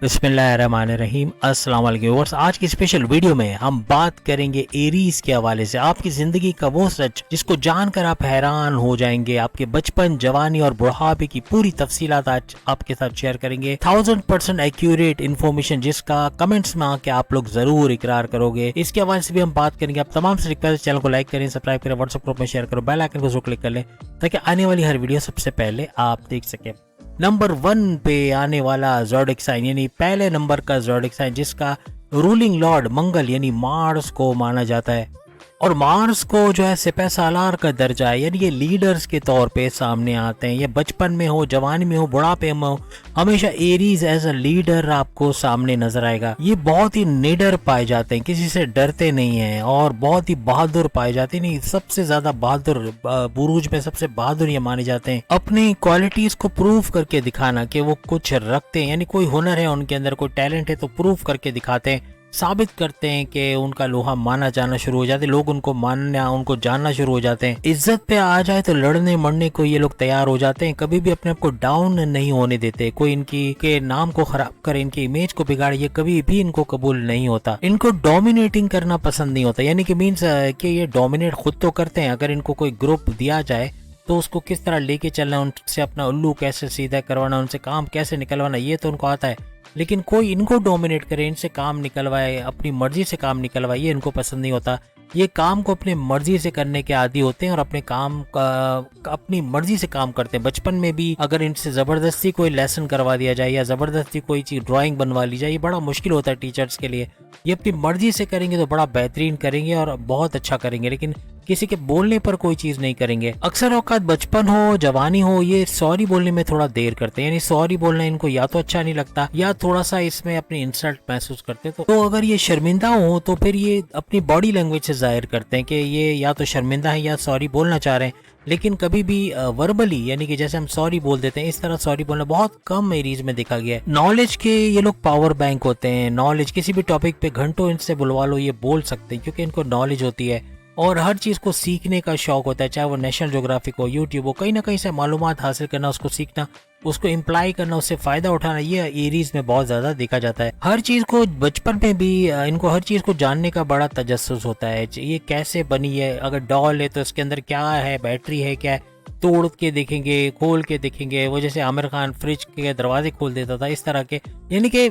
बिस्मिल्लाहिर्रहमानिर्रहीम। अस्सलाम वालेकुम व्यूअर्स, आज की स्पेशल वीडियो में हम बात करेंगे एरीज के हवाले से। आपकी जिंदगी का वो सच जिसको जानकर आप हैरान हो जाएंगे। आपके बचपन, जवानी और बुढ़ापे की पूरी तफसीलात आज आपके साथ शेयर करेंगे। 1000% एक्यूरेट इन्फॉर्मेशन जिसका कमेंट्स में आके आप लोग जरूर इकरार करोगे। इसके हवाले से भी हम बात करेंगे। आप तमाम से रिक्वेस्ट, चैनल को लाइक करें, सब्सक्राइब करें, व्हाट्सएप ग्रुप में शेयर करो, बेल आइकन को जरूर क्लिक कर लें ताकि आने वाली हर वीडियो सबसे पहले आप देख सकें। नंबर 1 पे आने वाला ज़ोडिक साइन यानी पहले नंबर का ज़ोडिक साइन जिसका रूलिंग लॉर्ड मंगल यानी मार्स को माना जाता है। और मार्स को जो है सिपह सालार का दर्जा है, यानी ये लीडर्स के तौर पे सामने आते हैं। ये बचपन में हो, जवानी में हो, बुढ़ापे में हो, हमेशा एरीज एज अ लीडर आपको सामने नजर आएगा। ये बहुत ही निडर पाए जाते हैं, किसी से डरते नहीं हैं और बहुत ही बहादुर पाए जाते हैं। नहीं, सबसे ज्यादा बहादुर बुरूज में सबसे बहादुर ये माने जाते हैं। अपनी क्वालिटीज को प्रूव करके दिखाना कि वो कुछ रखते हैं, यानी कोई हुनर है उनके अंदर, कोई टैलेंट है तो प्रूव करके दिखाते हैं, साबित करते हैं कि उनका लोहा माना जाना शुरू हो जाते हैं। लोग उनको मानना, उनको जानना शुरू हो जाते हैं। इज्जत पे आ जाए तो लड़ने मरने को ये लोग तैयार हो जाते हैं। कभी भी अपने आप को डाउन नहीं होने देते। कोई इनकी के नाम को खराब करे, इनकी इमेज को बिगाड़े, ये कभी भी इनको कबूल नहीं होता। इनको डोमिनेटिंग करना पसंद नहीं होता, यानी कि मीन्स कि ये डोमिनेट खुद तो करते हैं। अगर इनको कोई ग्रुप दिया जाए तो उसको किस तरह लेके चलना, उनसे अपना उल्लू कैसे सीधा करवाना, उनसे काम कैसे निकलवाना, ये तो उनको आता है। लेकिन कोई इनको डोमिनेट करे, इनसे काम निकलवाए, अपनी मर्जी से काम निकलवाए, ये इनको पसंद नहीं होता। ये काम को अपनी मर्जी से करने के आदी होते हैं और अपने काम का अपनी मर्जी से काम करते हैं। बचपन में भी अगर इनसे जबरदस्ती कोई लेसन करवा दिया जाए या जबरदस्ती कोई चीज ड्राइंग बनवा ली जाए, ये बड़ा मुश्किल होता है टीचर्स के लिए। ये अपनी मर्जी से करेंगे तो बड़ा बेहतरीन करेंगे और बहुत अच्छा करेंगे, लेकिन किसी के बोलने पर कोई चीज नहीं करेंगे। अक्सर औकात बचपन हो, जवानी हो, ये सॉरी बोलने में थोड़ा देर करते हैं। यानी सॉरी बोलना इनको या तो अच्छा नहीं लगता या थोड़ा सा इसमें अपनी इंसल्ट महसूस करते हैं। तो अगर ये शर्मिंदा हो तो फिर ये अपनी बॉडी लैंग्वेज से जाहिर करते हैं कि ये या तो शर्मिंदा है या सॉरी बोलना चाह रहे हैं। लेकिन कभी भी वर्बली, यानी कि जैसे हम सॉरी बोल देते हैं, इस तरह सॉरी बोलना बहुत कम एरीज में देखा गया है। नॉलेज के ये लोग पावर बैंक होते हैं। नॉलेज किसी भी टॉपिक पे घंटों इनसे बुलवा लो, ये बोल सकते हैं क्योंकि इनको नॉलेज होती है और हर चीज को सीखने का शौक होता है। चाहे वो नेशनल ज्योग्राफिक हो, यूट्यूब हो, कहीं ना कहीं से मालूमात हासिल करना, उसको सीखना, उसको इम्प्लाई करना, उससे फायदा उठाना, ये एरीज में बहुत ज्यादा देखा जाता है। हर चीज को बचपन में भी इनको हर चीज को जानने का बड़ा तजस्सुस होता है। ये कैसे बनी है, अगर डॉल है तो इसके अंदर क्या है, बैटरी है क्या है, तोड़ के देखेंगे, खोल के देखेंगे। वो जैसे आमिर खान फ्रिज के दरवाजे खोल देता था, इस तरह के, यानी कि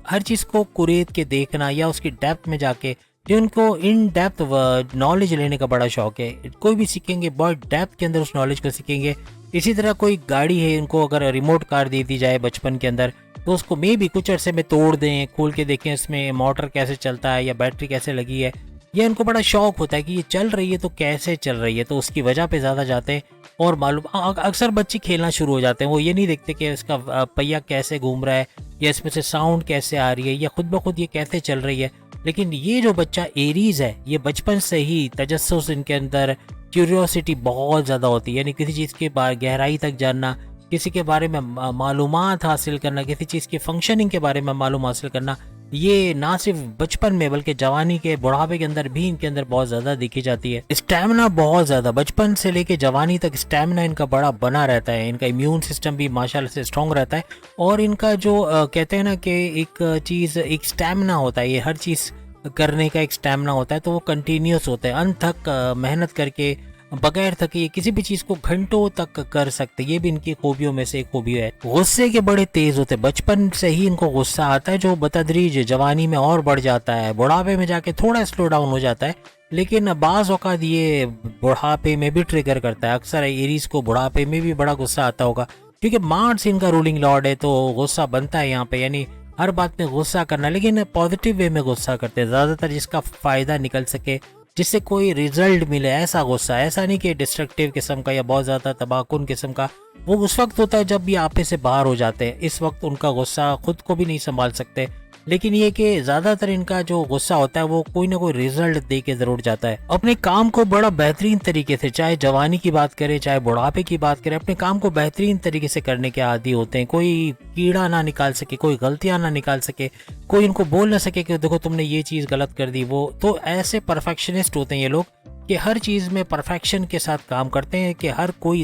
हर चीज को कुरेद के देखना या उसकी डेप्थ में जाके, जो उनको इन डेप्थ नॉलेज लेने का बड़ा शौक है। कोई भी सीखेंगे बहुत डेप्थ के अंदर उस नॉलेज को सीखेंगे। इसी तरह कोई गाड़ी है, इनको अगर रिमोट कार दे दी जाए बचपन के अंदर तो उसको मे भी कुछ अरसे में तोड़ दें, खोल के देखें इसमें मोटर कैसे चलता है या बैटरी कैसे लगी है। ये इनको बड़ा शौक होता है कि ये चल रही है तो कैसे चल रही है, तो उसकी वजह पे ज्यादा जाते हैं। और मालूम अक्सर बच्चे खेलना शुरू हो जाते हैं, वो ये नहीं देखते कि इसका पहिया कैसे घूम रहा है या इसमें से साउंड कैसे आ रही है या खुद ब खुद ये कैसे चल रही है। लेकिन ये जो बच्चा एरीज है, ये बचपन से ही तजस्सुस, इनके अंदर क्यूरियोसिटी बहुत ज़्यादा होती है। यानी किसी चीज़ के गहराई तक जानना, किसी के बारे में मालूमात हासिल करना, किसी चीज़ की फंक्शनिंग के बारे में मालूम हासिल करना, ये ना सिर्फ बचपन में बल्कि जवानी के, बुढ़ापे के अंदर भी इनके अंदर बहुत ज्यादा देखी जाती है। स्टैमिना बहुत ज्यादा, बचपन से लेके जवानी तक स्टैमिना इनका बड़ा बना रहता है। इनका इम्यून सिस्टम भी माशाल्लाह से स्ट्रांग रहता है और इनका जो कहते हैं ना कि एक चीज, एक स्टैमिना होता है, ये हर चीज करने का एक स्टैमिना होता है, तो वो कंटिन्यूस होता है। अनथक मेहनत करके, बगैर थके किसी भी चीज को घंटों तक कर सकते, ये भी इनकी खूबियों में से एक खूबी है। गुस्से के बड़े तेज होते, बचपन से ही इनको गुस्सा आता है जो बतदरीज जवानी में और बढ़ जाता है, बुढ़ापे में जाके थोड़ा स्लो डाउन हो जाता है। लेकिन बाज औकात ये बुढ़ापे में भी ट्रिगर करता है। अक्सर एरीज को बुढ़ापे में भी बड़ा गुस्सा आता होगा क्योंकि मार्स इनका रूलिंग लॉर्ड है, तो गुस्सा बनता है यहाँ पे, यानी हर बात में गुस्सा करना, लेकिन पॉजिटिव वे में गुस्सा करते हैं ज्यादातर, जिसका फायदा निकल सके, जिससे कोई रिजल्ट मिले, ऐसा गुस्सा। ऐसा नहीं कि डिस्ट्रक्टिव किस्म का या बहुत ज्यादा तबाहकुन किस्म का। वो उस वक्त होता है जब ये आपे से बाहर हो जाते हैं, इस वक्त उनका गुस्सा खुद को भी नहीं संभाल सकते। लेकिन ये कि ज्यादातर इनका जो गुस्सा होता है वो कोई ना कोई रिजल्ट दे के जरूर जाता है। अपने काम को बड़ा बेहतरीन तरीके से, चाहे जवानी की बात करें चाहे बुढ़ापे की बात करें, अपने काम को बेहतरीन तरीके से करने के आदी होते हैं। कोई कीड़ा ना निकाल सके, कोई गलतियां ना निकाल सके, कोई इनको बोल ना सके कि देखो तुमने ये चीज गलत कर दी। वो तो ऐसे परफेक्शनिस्ट होते हैं ये लोग कि हर चीज में परफेक्शन के साथ काम करते हैं, कि हर कोई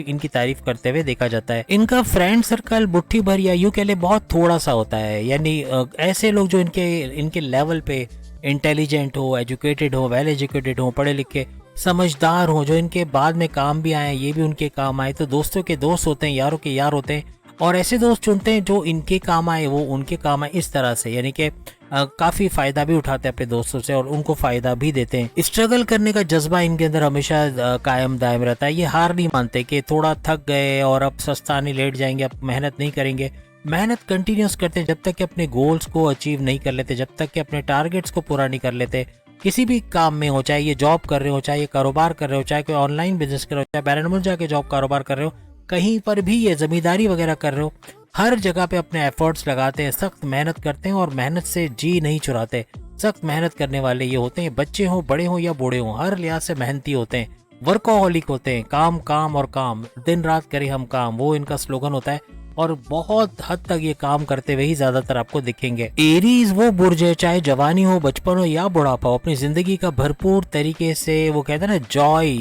इनकी तारीफ करते हुए देखा जाता है। इनका फ्रेंड सर्कल मुट्ठी भर या यूं कह ले बहुत थोड़ा सा होता है, यानी ऐसे लोग जो इनके लेवल पे इंटेलिजेंट हो, एजुकेटेड हो, वेल एजुकेटेड हो, पढ़े लिखे समझदार हो, जो इनके बाद में काम भी आए, ये भी उनके काम आए। तो दोस्तों के दोस्त होते हैं, यारों के यार होते हैं, और ऐसे दोस्त चुनते हैं जो इनके काम आए वो उनके काम आए, इस तरह से। यानी कि काफी फायदा भी उठाते हैं अपने दोस्तों से और उनको फायदा भी देते हैं। स्ट्रगल करने का जज्बा इनके अंदर हमेशा कायम दायम रहता है। ये हार नहीं मानते कि थोड़ा थक गए और अब सस्ताने लेट जाएंगे, अब मेहनत नहीं करेंगे। मेहनत कंटिन्यूस करते हैं जब तक कि अपने गोल्स को अचीव नहीं कर लेते, जब तक कि अपने टारगेट्स को पूरा नहीं कर लेते। किसी भी काम में हो, चाहे ये जॉब कर रहे हो, चाहे ये कारोबार कर रहे हो, चाहे कोई ऑनलाइन बिजनेस कर रहे हो, चाहे बैरनमुल जाके जॉब कारोबार कर रहे हो, कहीं पर भी ये जमींदारी वगैरह कर रहे हो, हर जगह पे अपने एफर्ट्स लगाते हैं, सख्त मेहनत करते हैं और मेहनत से जी नहीं चुराते। सख्त मेहनत करने वाले ये होते हैं, बच्चे हो, बड़े हो या बूढ़े हो, हर लिहाज से मेहनती होते हैं, वर्कोहॉलिक होते हैं। काम काम और काम, दिन रात करें हम काम, वो इनका स्लोगन होता है। और बहुत हद तक ये काम करते हुए ही ज्यादातर आपको दिखेंगे। एरीज वो बुर्ज है, चाहे जवानी हो, बचपन हो या बुढ़ापा हो, अपनी जिंदगी का भरपूर तरीके से, वो कहते हैं ना जॉय,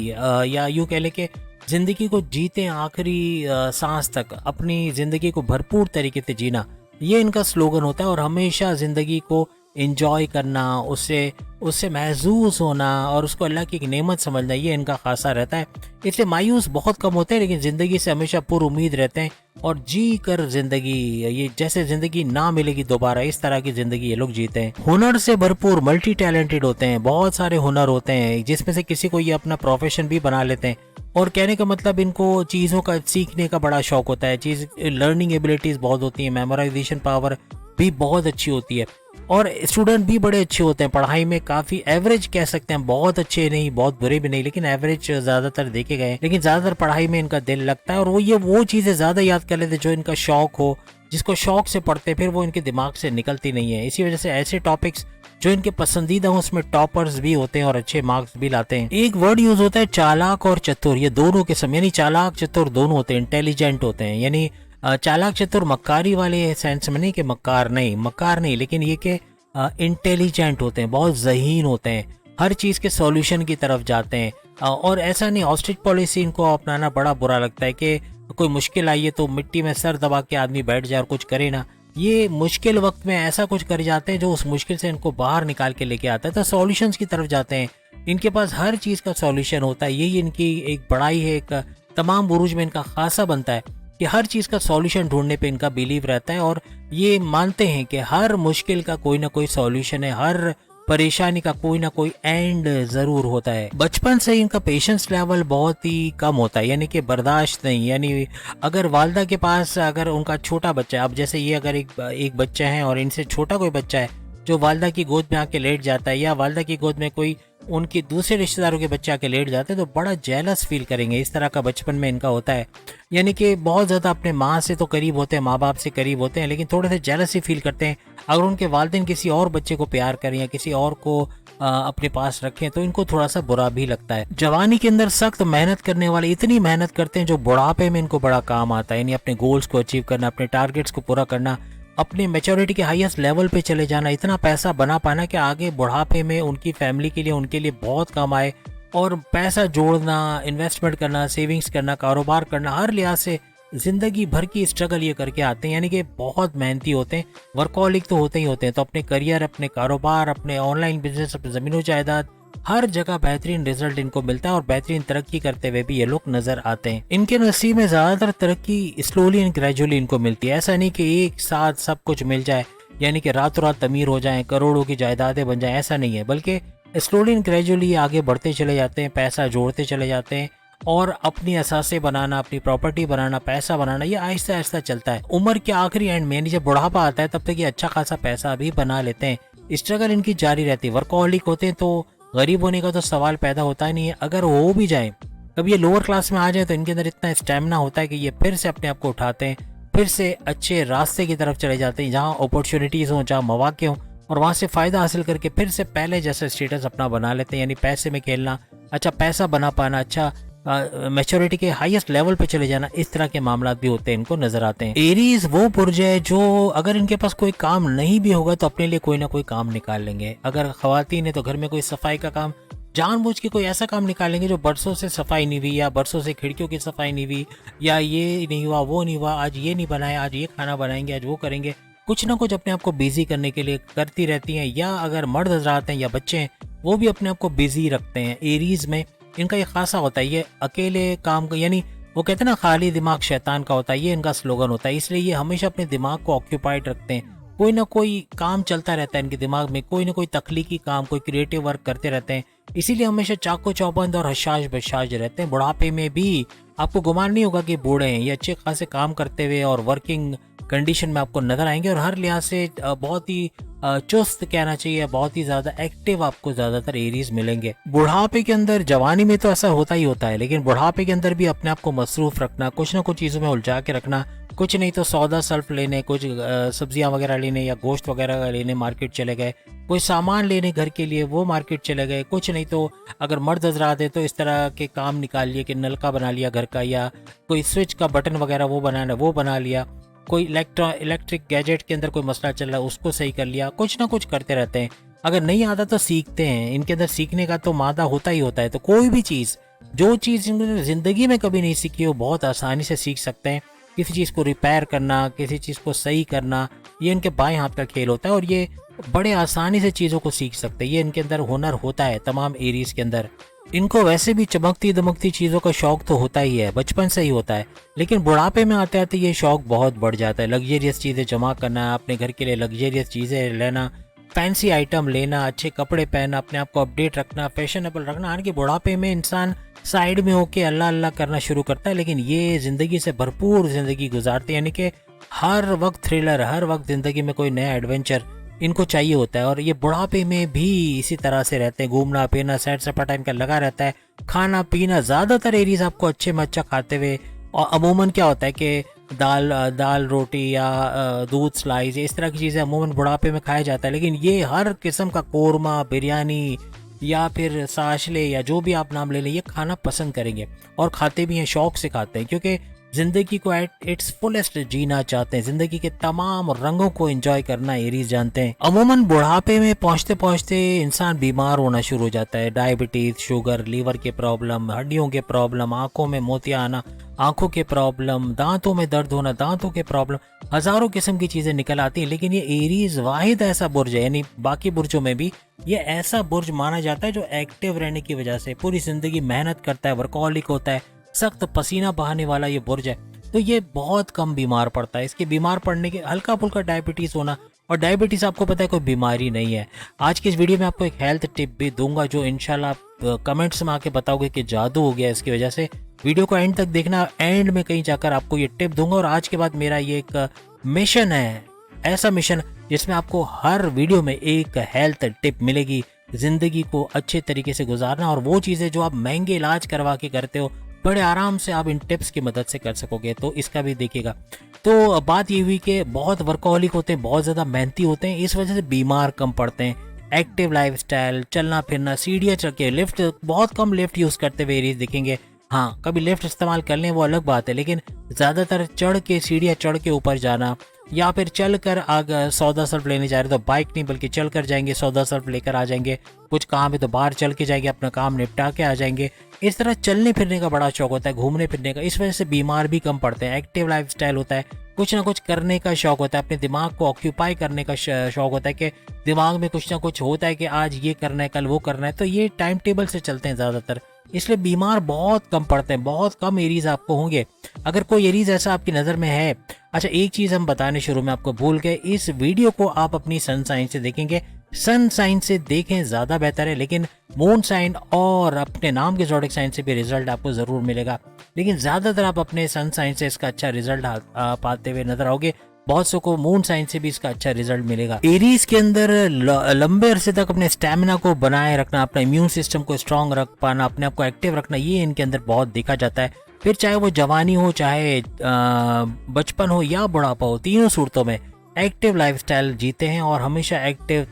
या यूं कह ले के जिंदगी को जीते आखिरी सांस तक, अपनी जिंदगी को भरपूर तरीके से जीना, ये इनका स्लोगन होता है। और हमेशा जिंदगी को एंजॉय करना, उससे महसूस होना और उसको अल्लाह की एक नेमत समझना, ये इनका खासा रहता है। इसलिए मायूस बहुत कम होते हैं, लेकिन जिंदगी से हमेशा पुर उम्मीद रहते हैं और जी कर जिंदगी, ये जैसे जिंदगी ना मिलेगी दोबारा, इस तरह की जिंदगी ये लोग जीते हैं। हुनर से भरपूर, मल्टी टैलेंटेड होते हैं, बहुत सारे हुनर होते हैं, जिसमें से किसी को ये अपना प्रोफेशन भी बना लेते हैं। और कहने का मतलब इनको चीज़ों का सीखने का बड़ा शौक होता है, लर्निंग एबिलिटीज बहुत होती है, मेमोराइजेशन पावर भी बहुत अच्छी होती है। और स्टूडेंट भी बड़े अच्छे होते हैं पढ़ाई में, काफी एवरेज कह सकते हैं, बहुत अच्छे नहीं, बहुत बुरे भी नहीं, लेकिन एवरेज ज्यादातर देखे गए। लेकिन ज्यादातर पढ़ाई में इनका दिल लगता है और वो चीजें ज्यादा याद कर लेते जो इनका शौक हो, जिसको शौक से पढ़ते फिर वो इनके दिमाग से निकलती नहीं है। इसी वजह से ऐसे टॉपिक्स जो इनके पसंदीदा हो उसमें टॉपर्स भी होते हैं और अच्छे मार्क्स भी लाते हैं। एक वर्ड यूज होता है चालाक और चतुर, ये दोनों किस्म, यानी चालाक चतुर दोनों होते हैं, इंटेलिजेंट होते हैं। यानी चालाक चतुर मक्कारी वाले सेंस में नहीं कि मक्कार नहीं, लेकिन ये कि इंटेलिजेंट होते हैं, बहुत ज़हीन होते हैं, हर चीज़ के सॉल्यूशन की तरफ जाते हैं। और ऐसा नहीं ऑस्ट्रिच पॉलिसी इनको अपनाना बड़ा बुरा लगता है कि कोई मुश्किल आई है तो मिट्टी में सर दबा के आदमी बैठ जाए और कुछ करे ना। ये मुश्किल वक्त में ऐसा कुछ कर जाते हैं जो उस मुश्किल से इनको बाहर निकाल के लेके आता है, तो सॉल्यूशंस की तरफ जाते हैं। इनके पास हर चीज़ का सॉल्यूशन होता है, यही इनकी एक बड़ाई है, एक तमाम बुरूज में इनका खासा बनता है कि हर चीज़ का सॉल्यूशन ढूंढने पे इनका बिलीव रहता है। और ये मानते हैं कि हर मुश्किल का कोई ना कोई सॉल्यूशन है, हर परेशानी का कोई ना कोई एंड जरूर होता है। बचपन से इनका पेशेंस लेवल बहुत ही कम होता है, यानी कि बर्दाश्त नहीं। यानी अगर वालदा के पास अगर उनका छोटा बच्चा है, अब जैसे ये अगर एक बच्चा है और इनसे छोटा कोई बच्चा है जो वालदा की गोद में आके लेट जाता है, या वालदा की गोद में कोई उनके दूसरे रिश्तेदारों के बच्चे आके लेट जाते हैं, तो बड़ा जेलस फील करेंगे। इस तरह का बचपन में इनका होता है, यानी कि बहुत ज़्यादा अपने माँ से तो करीब होते हैं, माँ बाप से करीब होते हैं, लेकिन थोड़े से जेलस ही फील करते हैं अगर उनके वालिदैन किसी और बच्चे को प्यार करें या किसी और को अपने पास रखें, तो इनको थोड़ा सा बुरा भी लगता है। जवानी के अंदर सख्त मेहनत करने वाले इतनी मेहनत करते हैं जो बुढ़ापे में इनको बड़ा काम आता है, यानी अपने गोल्स को अचीव करना, अपने टारगेट्स को पूरा करना, अपनी मैच्योरिटी के हाईएस्ट लेवल पे चले जाना, इतना पैसा बना पाना कि आगे बुढ़ापे में उनकी फैमिली के लिए, उनके लिए बहुत काम आए। और पैसा जोड़ना, इन्वेस्टमेंट करना, सेविंग्स करना, कारोबार करना, हर लिहाज से जिंदगी भर की स्ट्रगल ये करके आते हैं, यानी कि बहुत मेहनती होते हैं, वर्कहॉलिक तो होते ही होते हैं। तो अपने करियर, अपने कारोबार, अपने ऑनलाइन बिजनेस, अपने ज़मीन जायदाद, हर जगह बेहतरीन रिजल्ट इनको मिलता है और बेहतरीन तरक्की करते हुए भी ये लोग नजर आते हैं। इनके नसीब में ज्यादातर तरक्की स्लोली एंड ग्रेजुअली इनको मिलती है, ऐसा नहीं कि एक साथ सब कुछ मिल जाए, यानी कि रातों रात अमीर हो जाएं, करोड़ों की जायदादें बन जाएं, ऐसा नहीं है, बल्कि स्लोली एंड ग्रेजुअली आगे बढ़ते चले जाते हैं, पैसा जोड़ते चले जाते हैं और अपनी असासे बनाना, अपनी प्रॉपर्टी बनाना, पैसा बनाना, ये आहिस्ता आहिस्ता चलता है। उम्र के आखिरी एंड में जब बुढ़ापा आता है तब तक ये अच्छा खासा पैसा भी बना लेते हैं। स्ट्रगल इनकी जारी रहती है, वर्कहॉलिक होते हैं तो गरीब होने का तो सवाल पैदा होता ही नहीं है। अगर हो भी जाए, कभी ये लोअर क्लास में आ जाए, तो इनके अंदर इतना स्टेमिना होता है कि ये फिर से अपने आप को उठाते हैं, फिर से अच्छे रास्ते की तरफ चले जाते हैं, जहाँ अपॉर्चुनिटीज हों, जहाँ मौके हों, और वहाँ से फायदा हासिल करके फिर से पहले जैसा स्टेटस अपना बना लेते हैं, यानी पैसे में खेलना, अच्छा पैसा बना पाना, अच्छा मैच्योरिटी के हाईएस्ट लेवल पे चले जाना, इस तरह के मामला भी होते हैं, इनको नजर आते हैं। एरीज वो पुरज है जो अगर इनके पास कोई काम नहीं भी होगा तो अपने लिए कोई ना कोई काम निकाल लेंगे। अगर खवातीन है तो घर में कोई सफाई का काम, जानबूझ के कोई ऐसा काम निकालेंगे जो बरसों से सफाई नहीं हुई, या बरसों से खिड़कियों की सफाई नहीं हुई, या ये नहीं हुआ वो नहीं हुआ, आज ये नहीं बनाया, आज ये खाना बनाएंगे, आज वो करेंगे। कुछ ना कुछ अपने आप को बिजी करने के लिए करती रहती हैं। या अगर मर्द हजरात हैं या बच्चे हैं, वो भी अपने आप को बिजी रखते हैं। एरीज में इनका ये खासा होता है, ये अकेले काम का, यानी वो कहते हैं ना खाली दिमाग शैतान का होता है, ये इनका स्लोगन होता है। इसलिए ये हमेशा अपने दिमाग को ऑक्यूपाइड रखते हैं। कोई ना कोई काम चलता रहता है इनके दिमाग में, कोई ना कोई तख्लीकी काम, कोई क्रिएटिव वर्क करते रहते हैं। इसीलिए हमेशा चाको चौबंद और हशाश बशाश रहते हैं। बुढ़ापे में भी आपको गुमान नहीं होगा कि बूढ़े हैं। ये अच्छे खासे काम करते हुए और वर्किंग कंडीशन में आपको नजर आएंगे, और हर लिहाज से बहुत ही चुस्त कहना चाहिए, बहुत ही ज्यादा एक्टिव आपको ज्यादातर एरीज मिलेंगे। बुढ़ापे के अंदर, जवानी में तो ऐसा होता ही होता है, लेकिन बुढ़ापे के अंदर भी अपने आप को मसरूफ रखना, कुछ ना कुछ चीजों में उलझा के रखना। कुछ नहीं तो सौदा सल्फ लेने, कुछ सब्जियां वगैरह लेने या गोश्त वगैरह लेने मार्केट चले गए, कोई सामान लेने घर के लिए वो मार्केट चले गए। कुछ नहीं तो अगर मर्द हजरात है तो इस तरह के काम निकाल लिए कि नलका बना लिया घर का, या कोई स्विच का बटन वगैरह वो बनाना वो बना लिया। कोई इलेक्ट्रिक गैजेट के अंदर कोई मसला चल रहा है उसको सही कर लिया। कुछ ना कुछ करते रहते हैं। अगर नहीं आता तो सीखते हैं, इनके अंदर सीखने का तो मादा होता ही होता है। तो कोई भी चीज़, जो चीज़ इन्होंने ज़िंदगी में कभी नहीं सीखी, वो बहुत आसानी से सीख सकते हैं। किसी चीज़ को रिपेयर करना, किसी चीज़ को सही करना, ये इनके बाएं हाथ का खेल होता है, और ये बड़े आसानी से चीज़ों को सीख सकते हैं। ये इनके अंदर हुनर होता है तमाम एरीज के अंदर। इनको वैसे भी चमकती दमकती चीज़ों का शौक तो होता ही है, बचपन से ही होता है, लेकिन बुढ़ापे में आते आते ये शौक बहुत बढ़ जाता है। लग्जरियस चीज़ें जमा करना, अपने घर के लिए लग्जरियस चीज़ें लेना, फैंसी आइटम लेना, अच्छे कपड़े पहनना, अपने आप को अपडेट रखना, फैशनेबल रखना। हालांकि बुढ़ापे में इंसान साइड में होके अल्लाह अल्लाह करना शुरू करता है, लेकिन ये ज़िंदगी से भरपूर ज़िंदगी गुजारते हैं। यानी कि हर वक्त थ्रिलर, हर वक्त ज़िंदगी में कोई नया एडवेंचर इनको चाहिए होता है। और ये बुढ़ापे में भी इसी तरह से रहते हैं, घूमना फिरना सैर सपाटा इनका लगा रहता है, खाना पीना। ज़्यादातर एरीज आपको अच्छे में अच्छा खाते हुए, और अमूमन क्या होता है कि दाल रोटी या दूध स्लाइस, इस तरह की चीज़ें अमूमन बुढ़ापे में खाया जाता है। लेकिन ये हर किस्म का कोरमा, बिरयानी या फिर साशले या जो भी आप नाम ले लें, ये खाना पसंद करेंगे और खाते भी हैं, शौक से खाते हैं, क्योंकि जिंदगी को एट इट्स फुलेस्ट जीना चाहते हैं। जिंदगी के तमाम रंगों को एंजॉय करना एरीज जानते हैं। अमूमन बुढ़ापे में पहुंचते पहुंचते इंसान बीमार होना शुरू हो जाता है। डायबिटीज, शुगर, लीवर के प्रॉब्लम, हड्डियों के प्रॉब्लम, आंखों में मोतिया आना, आंखों के प्रॉब्लम, दांतों में दर्द होना, दांतों के प्रॉब्लम, हजारों किस्म की चीजें निकल आती हैं। लेकिन ये एरीज वाहिद ऐसा बुर्ज है, यानी बाकी बुर्जों में भी ये ऐसा बुर्ज माना जाता है जो एक्टिव रहने की वजह से पूरी जिंदगी मेहनत करता है, वर्कहॉलिक होता है, सख्त पसीना बहाने वाला ये बुर्ज है। तो ये बहुत कम बीमार पड़ता है। इसके बीमार पड़ने के हल्का फुल्का डायबिटीज होना, और डायबिटीज आपको पता है कोई बीमारी नहीं है। आज की इस वीडियो में आपको एक हेल्थ टिप भी दूंगा जो इंशाल्लाह आप कमेंट्स में आके बताओगे कि जादू हो गया इसकी वजह से। वीडियो को एंड तक देखना, एंड में कहीं जाकर आपको ये टिप दूंगा। और आज के बाद मेरा ये एक मिशन है, ऐसा मिशन जिसमें आपको हर वीडियो में एक हेल्थ टिप मिलेगी, जिंदगी को अच्छे तरीके से गुजारना, और वो चीज़ें जो आप महंगे इलाज करवा के करते हो, बड़े आराम से आप इन टिप्स की मदद से कर सकोगे। तो इसका भी देखिएगा। तो बात ये हुई कि बहुत वर्कहॉलिक होते हैं, बहुत ज़्यादा मेहनती होते हैं, इस वजह से बीमार कम पड़ते हैं। एक्टिव लाइफस्टाइल, चलना फिरना, सीढ़ियाँ चढ़ के, लिफ्ट बहुत कम लिफ्ट यूज़ करते हुए एरीज दिखेंगे। हाँ, कभी लिफ्ट इस्तेमाल कर लें वो अलग बात है, लेकिन ज़्यादातर चढ़ के, सीढ़ियाँ चढ़ के ऊपर जाना, या फिर चल कर आगे सौदा सर्फ लेने जा रहे तो बाइक नहीं बल्कि चल कर जाएंगे, सौदा सर्फ लेकर आ जाएंगे। कुछ काम है तो बाहर चल के जाएंगे, अपना काम निपटा के आ जाएंगे। इस तरह चलने फिरने का बड़ा शौक होता है, घूमने फिरने का। इस वजह से बीमार भी कम पड़ते हैं। एक्टिव लाइफस्टाइल होता है, कुछ ना कुछ करने का शौक होता है, अपने दिमाग को ऑक्यूपाई करने का शौक होता है कि दिमाग में कुछ ना कुछ होता है कि आज ये करना है, कल वो करना है। तो ये टाइम टेबल से चलते हैं ज़्यादातर, इसलिए बीमार बहुत कम पड़ते हैं। बहुत कम एरीज आपको होंगे। अगर कोई एरीज ऐसा आपकी नज़र में है, अच्छा एक चीज़ हम बताने शुरू में आपको भूल गए, इस वीडियो को आप अपनी सन साइन से देखेंगे। सन साइन से देखें ज़्यादा बेहतर है, लेकिन मून साइन और अपने नाम के ज़ोडिक साइन से भी रिजल्ट आपको ज़रूर मिलेगा। लेकिन ज़्यादातर आप अपने सन साइन से इसका अच्छा रिजल्ट पाते हुए नजर आओगे। बहुत सौ को मून साइन से भी इसका अच्छा रिजल्ट मिलेगा। एरीज के अंदर लंबे अरसे तक अपने स्टेमिना को बनाए रखना, अपना इम्यून सिस्टम को स्ट्रांग रख पाना, अपने आप को एक्टिव रखना, ये इनके अंदर बहुत देखा जाता है। फिर चाहे वो जवानी हो, चाहे बचपन हो या बुढ़ापा हो, तीनों सूरतों में एक्टिव लाइफस्टाइल जीते हैं और हमेशा एक्टिव,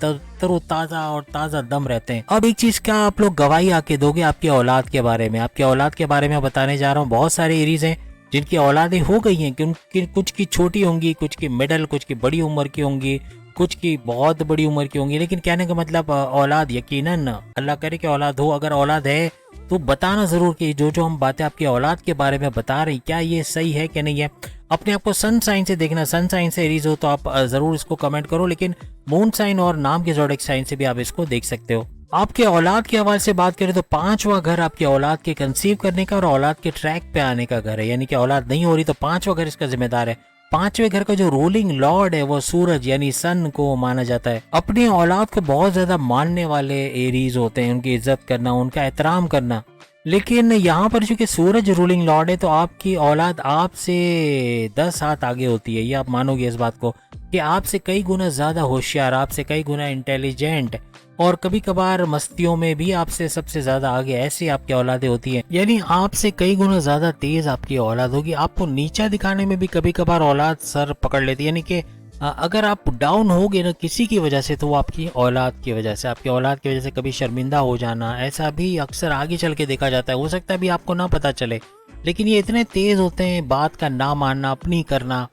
तरोताज़ा और ताज़ा दम रहते हैं। अब एक चीज़ का आप लोग गवाही आके दोगे आपकी औलाद के बारे में। आपकी औलाद के बारे में बताने जा रहा हूँ। बहुत सारे एरीज हैं जिनकी औलादें हो गई हैं, कि कुछ की छोटी होंगी, कुछ की मिडल, कुछ की बड़ी उम्र की होंगी, कुछ की बहुत बड़ी उम्र की होंगी। लेकिन कहने का मतलब औलाद यकीनन अल्लाह करे कि औलाद हो। अगर औलाद है तो बताना जरूर कि जो हम बातें आपकी औलाद के बारे में बता रही क्या ये सही है कि नहीं है। अपने आप को सन साइन से देखना, सन साइन से एरीज हो तो आप जरूर इसको कमेंट करो, लेकिन मून साइन और नाम के ज़ोडिएक साइन से भी आप इसको देख सकते हो। आपके औलाद के हवाले से बात करें तो 5वां घर आपके औलाद के कंसीव करने का और औलाद के ट्रैक पे आने का घर है। यानी कि औलाद नहीं हो रही तो 5वां घर इसका जिम्मेदार है। 5वें घर का जो रूलिंग लॉर्ड है वो सूरज यानी सन को माना जाता है। अपनी औलाद को बहुत ज्यादा मानने वाले एरीज होते हैं, उनकी इज्जत करना, उनका एहतराम करना। लेकिन यहाँ पर चूंकि सूरज रूलिंग लॉर्ड है तो आपकी औलाद आपसे 10 हाथ आगे होती है। ये आप मानोगे इस बात को कि आपसे कई गुना ज्यादा होशियार, आपसे कई गुना इंटेलिजेंट और कभी कभार मस्तियों में भी आपसे सबसे ज्यादा आगे ऐसी आपकी औलादें होती हैं। यानी आपसे कई गुना ज्यादा तेज आपकी औलाद होगी। आपको नीचा दिखाने में भी कभी कभार औलाद सर पकड़ लेती है। यानी कि अगर आप डाउन होगे ना किसी की वजह से तो वो आपकी औलाद की वजह से, आपकी औलाद की वजह से कभी शर्मिंदा हो जाना, ऐसा भी अक्सर आगे चल के देखा जाता है। हो सकता है भी आपको ना पता चले, लेकिन ये इतने तेज होते हैं, बात का ना मानना, अपनी करना,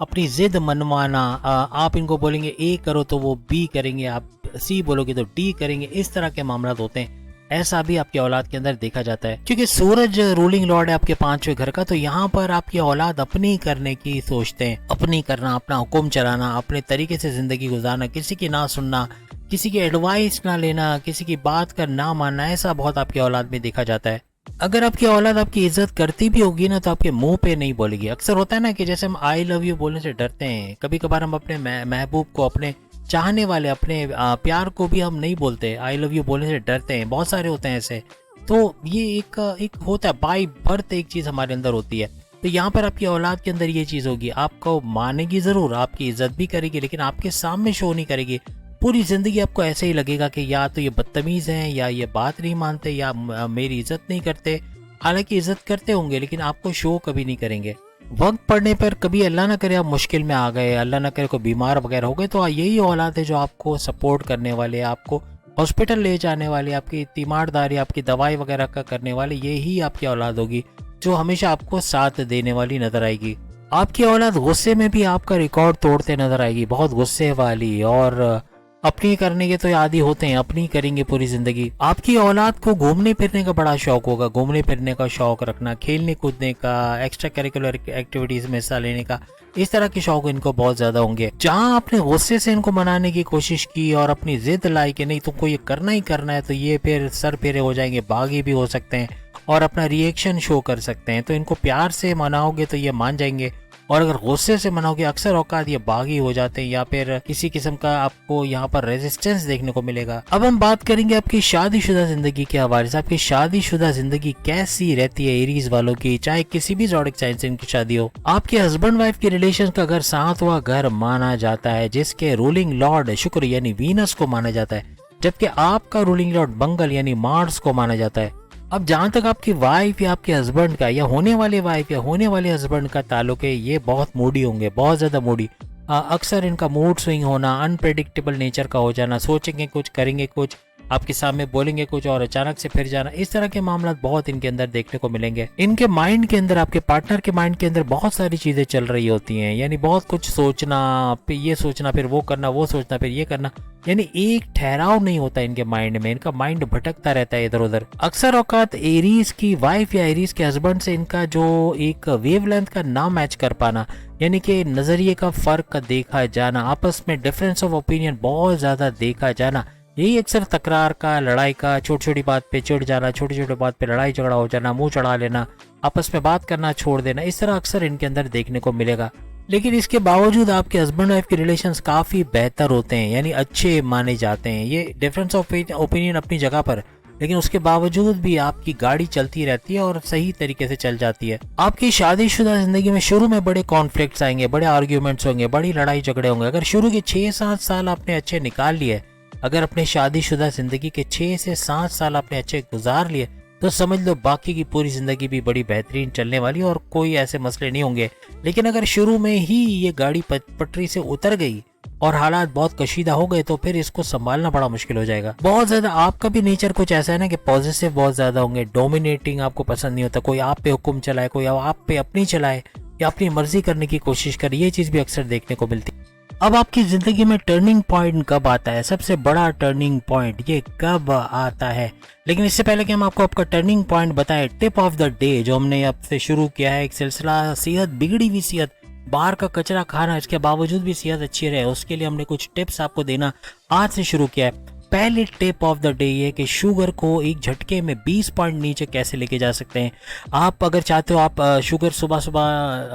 अपनी जिद मनवाना। आप इनको बोलेंगे ए करो तो वो बी करेंगे, आप सी बोलोगे तो डी करेंगे। इस तरह के मामला होते हैं। ऐसा भी आपकी औलाद के अंदर देखा जाता है। क्योंकि सूरज रूलिंग लॉर्ड है आपके 5वें घर का, तो यहाँ पर आपकी औलाद अपनी करने की सोचते हैं। अपनी करना, अपना हुक्म चलाना, अपने तरीके से जिंदगी गुजारना, किसी की ना सुनना, किसी की एडवाइस ना लेना, किसी की बात का ना मानना, ऐसा बहुत आपकी औलाद में देखा जाता है। अगर आपकी औलाद आपकी इज्जत करती भी होगी ना तो आपके मुंह पे नहीं बोलेगी। अक्सर होता है ना कि जैसे हम आई लव यू बोलने से डरते हैं, कभी कभार हम अपने महबूब को, अपने चाहने वाले, अपने प्यार को भी हम नहीं बोलते, आई लव यू बोलने से डरते हैं। बहुत सारे होते हैं ऐसे। तो ये एक होता है, बाय बर्थ एक चीज हमारे अंदर होती है। तो यहाँ पर आपकी औलाद के अंदर ये चीज होगी, आपको मानेगी जरूर, आपकी इज्जत भी करेगी, लेकिन आपके सामने शो नहीं करेगी। पूरी जिंदगी आपको ऐसे ही लगेगा कि या तो ये बदतमीज हैं, या ये बात नहीं मानते, या मेरी इज्जत नहीं करते। हालांकि इज्जत करते होंगे लेकिन आपको शो कभी नहीं करेंगे। वक्त पड़ने पर कभी अल्लाह ना करे आप मुश्किल में आ गए, अल्लाह ना करे कोई बीमार वगैरह हो गए, तो यही औलाद है जो आपको सपोर्ट करने वाले, आपको हॉस्पिटल ले जाने वाले, आपकी तीमारदारी, आपकी दवाई वगैरह का करने वाले, यही आपकी औलाद होगी जो हमेशा आपको साथ देने वाली नजर आएगी। आपकी औलाद गुस्से में भी आपका रिकॉर्ड तोड़ते नजर आएगी, बहुत गुस्से वाली, और अपनी करने के तो आदी होते हैं, अपनी करेंगे पूरी जिंदगी। आपकी औलाद को घूमने फिरने का बड़ा शौक होगा, घूमने फिरने का शौक रखना, खेलने कूदने का, एक्स्ट्रा करिकुलर एक्टिविटीज में हिस्सा लेने का, इस तरह के शौक इनको बहुत ज्यादा होंगे। जहां आपने गुस्से से इनको मनाने की कोशिश की और अपनी जिद लाई कि नहीं तुमको ये करना ही करना है, तो ये फिर सर फेरे हो जाएंगे, बागी भी हो सकते हैं और अपना रिएक्शन शो कर सकते हैं। तो इनको प्यार से मनाओगे तो ये मान जाएंगे, और अगर गुस्से से मनाओगे अक्सर औकात ये बागी हो जाते हैं, या फिर किसी किस्म का आपको यहाँ पर रेजिस्टेंस देखने को मिलेगा। अब हम बात करेंगे आपकी शादीशुदा जिंदगी के हवाले से। आपकी शादीशुदा जिंदगी कैसी रहती है एरीज वालों की, चाहे किसी भी ज़ोडिएक साइन से इनकी शादी हो। आपके हस्बैंड वाइफ के रिलेशन का घर 7वां घर माना जाता है, जिसके रूलिंग लॉर्ड शुक्र यानी वीनस को माना जाता है, जबकि आपका रूलिंग लॉर्ड मंगल यानी मार्स को माना जाता है। अब जहां तक आपकी वाइफ या आपके हस्बैंड का, या होने वाले वाइफ या होने वाले हस्बैंड का ताल्लुक है, ये बहुत मूडी होंगे, बहुत ज्यादा मूडी। अक्सर इनका मूड स्विंग होना, अनप्रेडिक्टेबल नेचर का हो जाना, सोचेंगे कुछ करेंगे कुछ, आपके सामने बोलेंगे कुछ और अचानक से फिर जाना, इस तरह के मामला बहुत इनके अंदर देखने को मिलेंगे। इनके माइंड के अंदर, आपके पार्टनर के माइंड के अंदर बहुत सारी चीजें चल रही होती हैं, यानी बहुत कुछ सोचना, फिर ये सोचना, फिर वो करना, वो सोचना, फिर ये करना, यानी एक ठहराव नहीं होता इनके माइंड में। इनका माइंड भटकता रहता है इधर उधर। अक्सर औकात एरीज की वाइफ या एरीज के हस्बैंड से इनका जो एक वेवलेंथ का ना मैच कर पाना, यानी कि नजरिए का फर्क देखा जाना, आपस में डिफरेंस ऑफ ओपिनियन बहुत ज्यादा देखा जाना, यही अक्सर तकरार का, लड़ाई का, छोटी छोटी बात पे चिढ़ जाना, छोटी छोटी बात पे लड़ाई झगड़ा हो जाना, मुंह चढ़ा लेना, आपस में बात करना छोड़ देना, इस तरह अक्सर इनके अंदर देखने को मिलेगा। लेकिन इसके बावजूद आपके हस्बैंड वाइफ के रिलेशंस काफी बेहतर होते हैं, यानी अच्छे माने जाते हैं। ये डिफरेंस ऑफ ओपिनियन अपनी जगह पर, लेकिन उसके बावजूद भी आपकी गाड़ी चलती रहती है और सही तरीके से चल जाती है। आपकी शादीशुदा जिंदगी में शुरू में बड़े कॉन्फ्लिक्ट्स आएंगे, बड़े आर्ग्यूमेंट्स होंगे, बड़ी लड़ाई झगड़े होंगे। अगर शुरू के 6-7 साल आपने अच्छे निकाल लिए, अगर अपने शादीशुदा जिंदगी के 6 से 7 साल आपने अच्छे गुजार लिए, तो समझ लो बाकी की पूरी जिंदगी भी बड़ी बेहतरीन चलने वाली और कोई ऐसे मसले नहीं होंगे। लेकिन अगर शुरू में ही ये गाड़ी पटरी से उतर गई और हालात बहुत कशीदा हो गए, तो फिर इसको संभालना बड़ा मुश्किल हो जाएगा। बहुत ज्यादा आपका भी नेचर कुछ ऐसा है ना कि पॉजिटिव बहुत ज्यादा होंगे, डोमिनेटिंग आपको पसंद नहीं होता, कोई आप पे हुक्म चलाए, कोई आप पे अपनी चलाए या अपनी मर्जी करने की कोशिश करे, ये चीज भी अक्सर देखने को मिलती है। अब आपकी जिंदगी में टर्निंग पॉइंट कब आता है, सबसे बड़ा टर्निंग पॉइंट ये कब आता है? लेकिन इससे पहले कि हम आपको आपका टर्निंग पॉइंट बताएं, टिप ऑफ द डे जो हमने अब से शुरू किया है, एक सिलसिला सेहत, बिगड़ी हुई सेहत, बाहर का कचरा खाना, इसके बावजूद भी सेहत अच्छी रहे, उसके लिए हमने कुछ टिप्स आपको देना आज से शुरू किया है। पहली टिप ऑफ द डे ये कि शुगर को एक झटके में 20 पॉइंट नीचे कैसे लेके जा सकते हैं। आप अगर चाहते हो, आप शुगर सुबह सुबह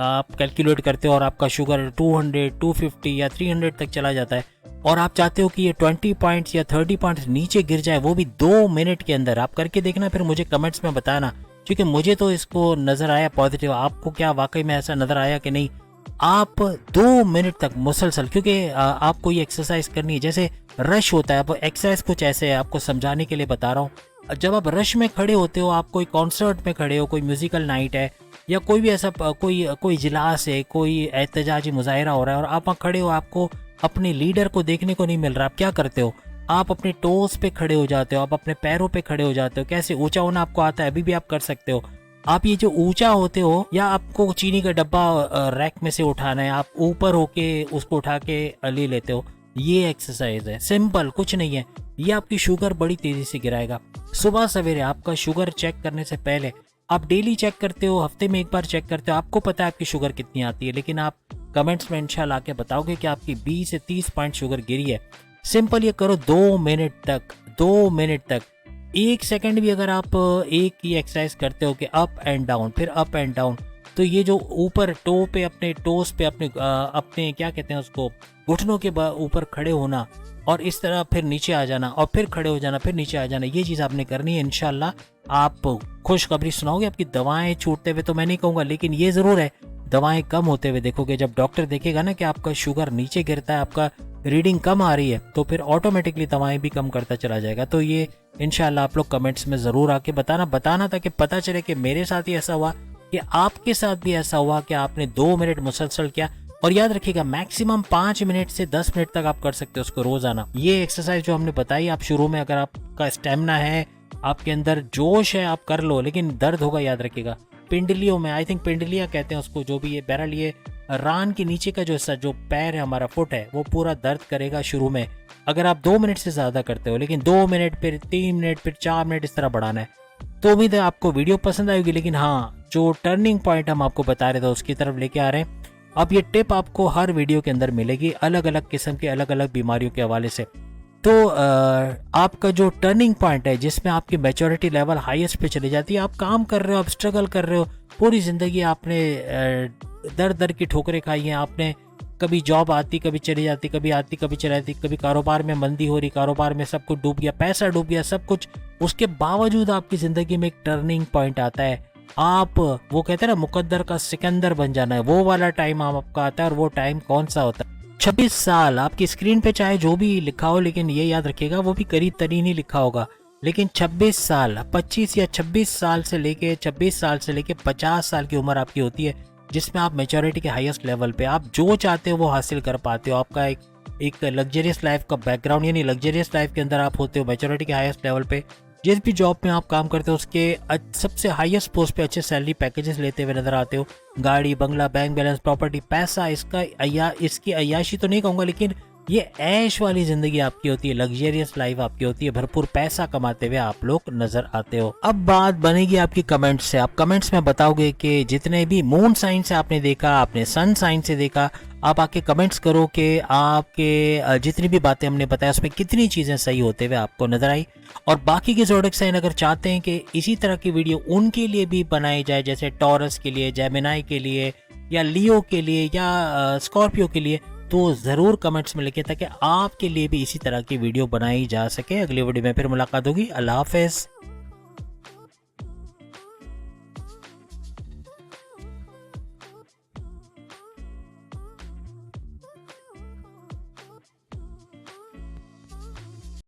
आप कैलकुलेट करते हो और आपका शुगर 200, 250 या 300 तक चला जाता है, और आप चाहते हो कि ये 20 पॉइंट्स या 30 पॉइंट्स नीचे गिर जाए, वो भी 2 मिनट के अंदर। आप करके देखना, फिर मुझे कमेंट्स में बताना, क्योंकि मुझे तो इसको नज़र आया पॉजिटिव। आपको क्या वाकई में ऐसा नज़र आया कि नहीं? आप 2 मिनट तक मुसलसल, क्योंकि आपको ये एक्सरसाइज करनी है, जैसे रश होता है। अब एक्सरसाइज कुछ ऐसे है, आपको समझाने के लिए बता रहा हूँ। जब आप रश में खड़े होते हो, आप कोई कॉन्सर्ट में खड़े हो, कोई म्यूजिकल नाइट है या कोई भी ऐसा कोई इजलास है, कोई एहतजाजी मुजाहिरा हो रहा है और आप वहाँ खड़े हो, आपको अपने लीडर को देखने को नहीं मिल रहा, आप क्या करते हो? आप अपने टोस पे खड़े हो जाते हो, आप अपने पैरों पे खड़े हो जाते हो। कैसे ऊंचा होना आपको आता है, अभी भी आप कर सकते हो। आप ये जो ऊंचा होते हो, या आपको चीनी का डब्बा रैक में से उठाना है, आप ऊपर होके उसको उठा के ले लेते हो, ये एक्सरसाइज है। सिंपल, कुछ नहीं है। ये आपकी शुगर बड़ी तेजी से गिराएगा। सुबह सवेरे आपका शुगर चेक करने से पहले, आप डेली चेक करते हो, हफ्ते में एक बार चेक करते हो, आपको पता है आपकी शुगर कितनी आती है, लेकिन आप कमेंट्स में इंशाल्लाह आके बताओगे कि आपकी 20 से 30 पॉइंट शुगर गिरी है। सिंपल ये करो 2 मिनट तक, 2 मिनट तक। 1 सेकंड भी अगर आप एक ही एक्सरसाइज करते हो कि अप एंड डाउन, फिर अप एंड डाउन, तो ये जो ऊपर टो पे, अपने टोस पे, अपने क्या कहते हैं उसको, घुटनों के ऊपर खड़े होना, और इस तरह फिर नीचे आ जाना, और फिर खड़े हो जाना, फिर नीचे आ जाना, ये चीज़ आपने करनी है। इंशाल्लाह आप खुशखबरी सुनाओगे। आपकी दवाएं छूटते हुए तो मैं नहीं कहूँगा, लेकिन ये ज़रूर है, दवाएं कम होते हुए देखोगे। जब डॉक्टर देखेगा ना कि आपका शुगर नीचे गिरता है, आपका रीडिंग कम आ रही है, तो फिर ऑटोमेटिकली दवाएं भी कम करता चला जाएगा। तो ये इंशाल्लाह आप लोग कमेंट्स में ज़रूर आके बताना ताकि पता चले कि मेरे साथ ही ऐसा हुआ, कि आपके साथ भी ऐसा हुआ कि आपने 2 मिनट मुसलसल किया। और याद रखिएगा, मैक्सिमम 5 मिनट से 10 मिनट तक आप कर सकते हो उसको रोजाना। ये एक्सरसाइज जो हमने बताई, आप शुरू में अगर आपका स्टेमिना है, आपके अंदर जोश है, आप कर लो, लेकिन दर्द होगा, याद रखिएगा। पिंडलियों में, आई थिंक पिंडलियां कहते हैं उसको, जो भी ये बहरहाल ये रान के नीचे का जो हिस्सा, जो पैर है हमारा, फुट है, वो पूरा दर्द करेगा शुरू में, अगर आप 2 मिनट से ज्यादा करते हो। लेकिन 2 मिनट, फिर 3 मिनट, फिर 4 मिनट, इस तरह बढ़ाना है। तो उम्मीद है आपको वीडियो पसंद आएगी। लेकिन हाँ, जो टर्निंग पॉइंट हम आपको बता रहे थे उसकी तरफ लेके आ रहे हैं। अब ये टिप आपको हर वीडियो के अंदर मिलेगी, अलग अलग किस्म के, अलग अलग बीमारियों के हवाले से। तो आपका जो टर्निंग पॉइंट है, जिसमें आपकी मैच्योरिटी लेवल हाईएस्ट पे चली जाती है, आप काम कर रहे हो, आप स्ट्रगल कर रहे हो, पूरी जिंदगी आपने दर दर की ठोकरें खाई हैं, आपने कभी जॉब आती, कभी चली जाती, कभी आती, कभी चली जाती, कभी कारोबार में मंदी हो रही, कारोबार में सब कुछ डूब गया, पैसा डूब गया, सब कुछ। उसके बावजूद आपकी जिंदगी में एक टर्निंग पॉइंट आता है, आप, वो कहते हैं ना, मुकद्दर का सिकंदर बन जाना है, वो वाला टाइम आपका आता है। और वो टाइम कौन सा होता है? 26 साल। आपकी स्क्रीन पे चाहे जो भी लिखा हो, लेकिन ये याद रखिएगा, वो भी करीब तरीन ही लिखा होगा, लेकिन 26 साल, 25 या 26 साल से लेके 26 साल से लेके 50 साल की उम्र आपकी होती है, जिसमें आप मेच्योरिटी के हाईएस्ट लेवल पे, आप जो चाहते हो वो हासिल कर पाते हो। आपका एक लग्जरियस लाइफ का बैकग्राउंड, यानी लग्जरियस लाइफ के अंदर आप होते हो, मेच्योरिटी के हाईएस्ट लेवल पे। जिस भी जॉब में आप काम करते हो, उसके सबसे हाईएस्ट पोस्ट पे अच्छे सैलरी पैकेजेस लेते हुए नजर आते हो। गाड़ी, बंगला, बैंक बैलेंस, प्रॉपर्टी, पैसा, इसकी अय्याशी तो नहीं कहूँगा, लेकिन ये ऐश वाली जिंदगी आपकी होती है, लग्जरियस लाइफ आपकी होती है, भरपूर पैसा कमाते हुए आप लोग नजर आते हो। अब बात बनेगी आपकी कमेंट्स से। आप कमेंट्स में बताओगे कि जितने भी मून साइन से आपने देखा, आपने सन साइन से देखा, आप आके कमेंट्स करो कि आपके जितनी भी बातें हमने बताया उसमें कितनी चीजें सही होते हुए आपको नजर आई। और बाकी के ज़ोडिएक साइन अगर चाहते हैं कि इसी तरह की वीडियो उनके लिए भी बनाई जाए, जैसे टॉरस के लिए, जेमिनाई के लिए, या लियो के लिए, या स्कॉर्पियो के लिए, तो ज़रूर कमेंट्स में लिखें ताकि आपके लिए भी इसी तरह की वीडियो बनाई जा सके। अगली वीडियो में फिर मुलाकात होगी। अल्लाह हाफ़िज़।